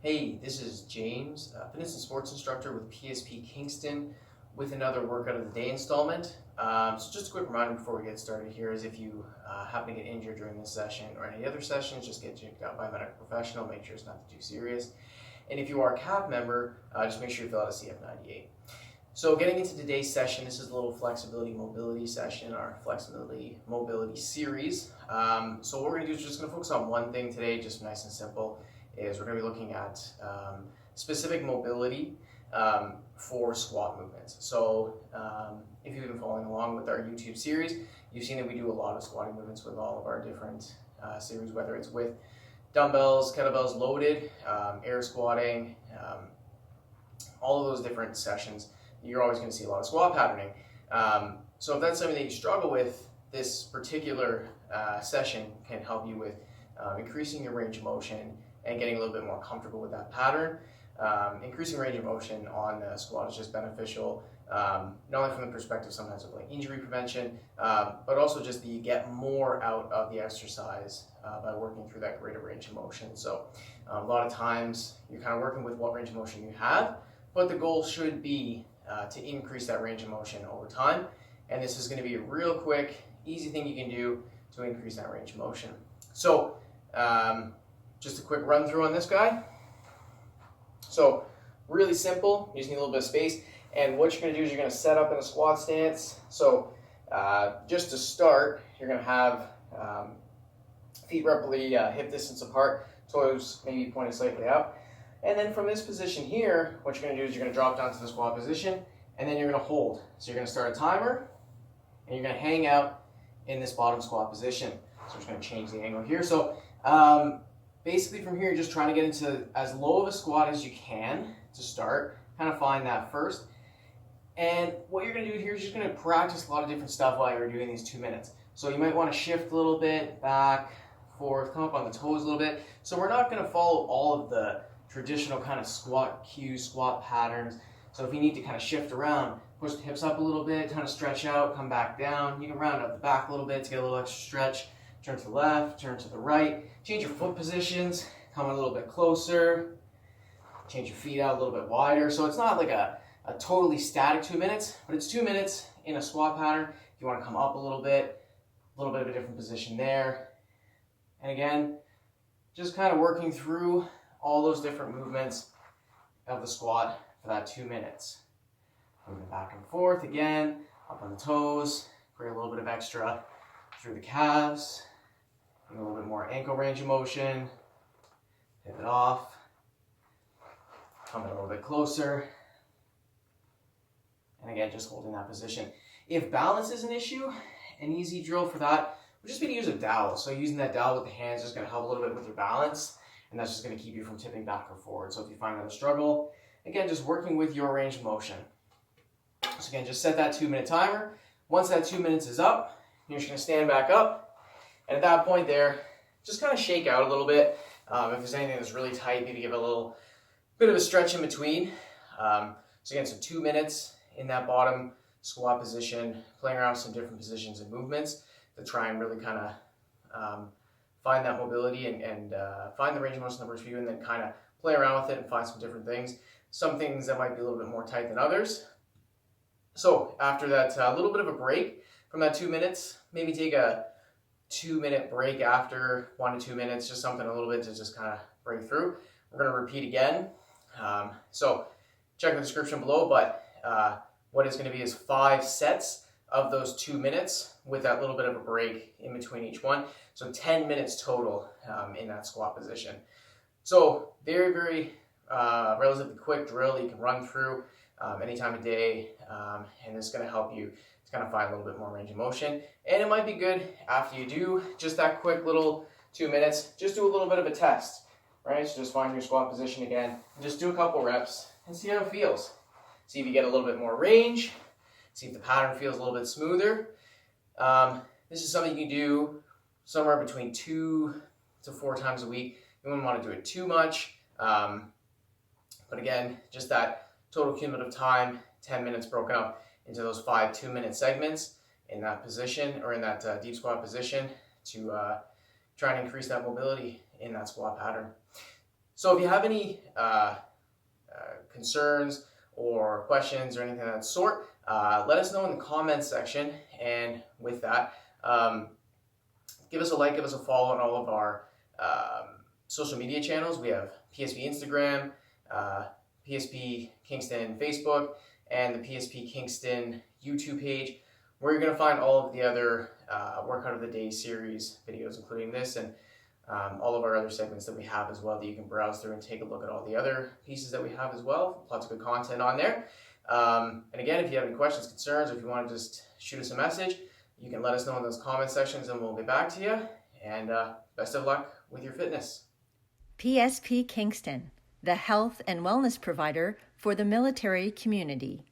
Hey, this is James, fitness and sports instructor with PSP Kingston with another workout of the day installment. So just a quick reminder before we get started here is if you happen to get injured during this session or any other sessions, just get checked out by a medical professional, make sure it's not too serious. And if you are a CAP member, just make sure you fill out a CF98. So getting into today's session, this is a little flexibility mobility session, our flexibility mobility series. So what we're going to do is just going to focus on one thing today, just nice and simple, is we're going to be looking at specific mobility for squat movements. So if you've been following along with our YouTube series, you've seen that we do a lot of squatting movements with all of our different series, whether it's with dumbbells, kettlebells loaded, air squatting, all of those different sessions. You're always going to see a lot of squat patterning. So if that's something that you struggle with, this particular session can help you with increasing your range of motion and getting a little bit more comfortable with that pattern. Increasing range of motion on the squat is just beneficial, not only from the perspective sometimes of like injury prevention, but also just that you get more out of the exercise by working through that greater range of motion. So a lot of times you're kind of working with what range of motion you have, but the goal should be to increase that range of motion over time. And this is going to be a real quick, easy thing you can do to increase that range of motion. So just a quick run through on this guy. So really simple, you just need a little bit of space. And what you're going to do is you're going to set up in a squat stance. So just to start, you're going to have feet roughly hip distance apart, toes maybe pointed slightly out. And then from this position here, what you're going to do is you're going to drop down to the squat position, and then you're going to hold. So you're going to start a timer, and you're going to hang out in this bottom squat position. So I'm just going to change the angle here. So basically from here, you're just trying to get into as low of a squat as you can to start. Kind of find that first. And what you're going to do here is you're just going to practice a lot of different stuff while you're doing these 2 minutes. So you might want to shift a little bit, back, forth, come up on the toes a little bit. So we're not going to follow all of the traditional kind of squat cues, squat patterns. So if you need to kind of shift around, push the hips up a little bit, kind of stretch out, come back down. You can round up the back a little bit to get a little extra stretch. Turn to the left, turn to the right. Change your foot positions, come a little bit closer. Change your feet out a little bit wider. So it's not like a totally static 2 minutes, but it's 2 minutes in a squat pattern. If you want to come up a little bit of a different position there. And again, just kind of working through all those different movements of the squat for that 2 minutes. Moving back and forth again, up on the toes, create a little bit of extra through the calves, and a little bit more ankle range of motion, pivot off, come in a little bit closer, and again, just holding that position. If balance is an issue, an easy drill for that would just be to use a dowel. So using that dowel with the hands is going to help a little bit with your balance, and that's just going to keep you from tipping back or forward. So if you find that a struggle, again, just working with your range of motion. So again, just set that 2 minute timer. Once that 2 minutes is up, you're just going to stand back up. And at that point there, just kind of shake out a little bit. If there's anything that's really tight, maybe give it a little bit of a stretch in between. So again, so 2 minutes in that bottom squat position, playing around with some different positions and movements to try and really kind of find that mobility and find the range of motion that works for you, and then kind of play around with it and find some different things. Some things that might be a little bit more tight than others. So after that little bit of a break from that 2 minutes, maybe take a 2 minute break after 1 to 2 minutes, just something a little bit to just kind of break through. We're going to repeat again. So check the description below, but what it's going to be is 5 sets of those 2 minutes with that little bit of a break in between each one. So 10 minutes total in that squat position. So very, very relatively quick drill that you can run through any time of day, and it's going to help you to kind of find a little bit more range of motion. And it might be good after you do just that quick little 2 minutes, just do a little bit of a test, right? So just find your squat position again, and just do a couple reps and see how it feels. See if you get a little bit more range, see if the pattern feels a little bit smoother. This is something you can do somewhere between 2 to 4 times a week. You wouldn't want to do it too much, but again, just that total cumulative time, 10 minutes broken up into those 5 2-minute segments in that position, or in that deep squat position, to try and increase that mobility in that squat pattern. So if you have any concerns or questions or anything of that sort, let us know in the comments section. And with that, give us a like, give us a follow on all of our social media channels. We have PSP Instagram, PSP Kingston Facebook, and the PSP Kingston YouTube page, where you're going to find all of the other Workout of the Day series videos, including this and all of our other segments that we have as well, that you can browse through and take a look at all the other pieces that we have as well. Lots of good content on there. And again, if you have any questions, concerns, or if you want to just shoot us a message, you can let us know in those comment sections and we'll get back to you. And best of luck with your fitness. PSP Kingston, the health and wellness provider for the military community.